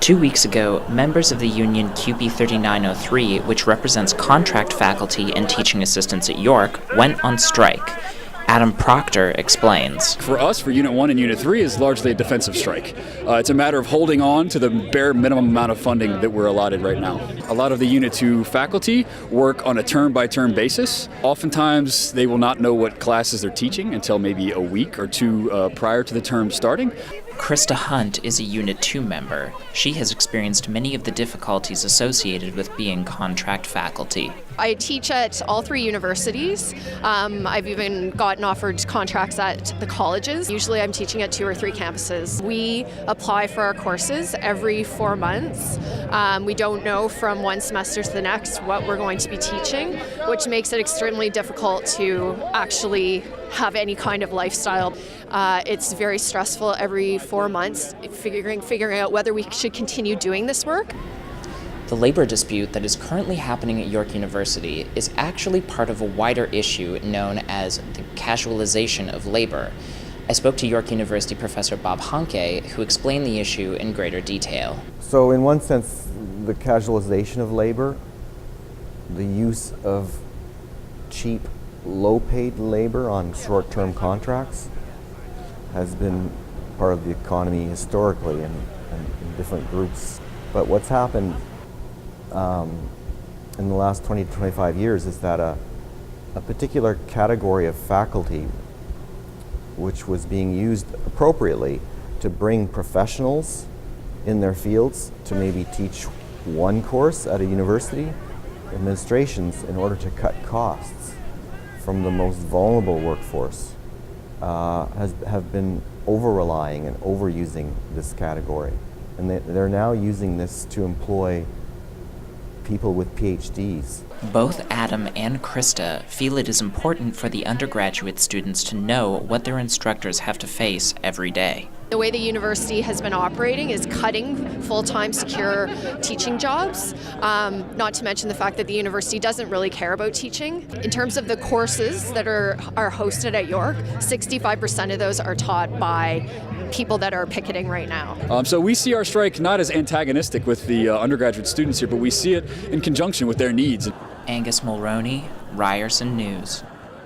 2 weeks ago, members of the union CUPE 3903, which represents contract faculty and teaching assistants at York, went on strike. Adam Proctor explains. For us, for Unit 1 and Unit 3, is largely a defensive strike. It's a matter of holding on to the bare minimum amount of funding that we're allotted right now. A lot of the Unit 2 faculty work on a term-by-term basis. Oftentimes, they will not know what classes they're teaching until maybe a week or two prior to the term starting. KRISTA Hunt is a Unit 2 member. She has experienced many of the difficulties associated with being contract faculty. I teach at all 3 universities. I've even gotten offered contracts at the colleges. Usually I'm teaching at 2 or 3 campuses. We apply for our courses every 4 months. We don't know from one semester to the next what we're going to be teaching, which makes it extremely difficult to actually have any kind of lifestyle. It's very stressful every 4 months, figuring out whether we should continue doing this work. The labor dispute that is currently happening at York University is actually part of a wider issue known as the casualization of labor. I spoke to York University Professor Bob HANKE, who explained the issue in greater detail. So in one sense, the casualization of labor, the use of cheap, low-paid labor on short-term contracts has been part of the economy historically in different groups. But what's happened in the last 20 to 25 years is that a particular category of faculty, which was being used appropriately to bring professionals in their fields to maybe teach one course at a university, administrations, in order to cut costs from the most vulnerable workforce, have been over-relying and overusing this category. And they're now using this to employ people with PhDs. Both Adam and KRISTA feel it is important for the undergraduate students to know what their instructors have to face every day. The way the university has been operating is cutting full-time secure teaching jobs, not to mention the fact that the university doesn't really care about teaching. In terms of the courses that are hosted at York, 65% of those are taught by people that are picketing right now. So we see our strike not as antagonistic with the undergraduate students here, but we see it in conjunction with their needs. Aengus Mulroney, Ryerson News.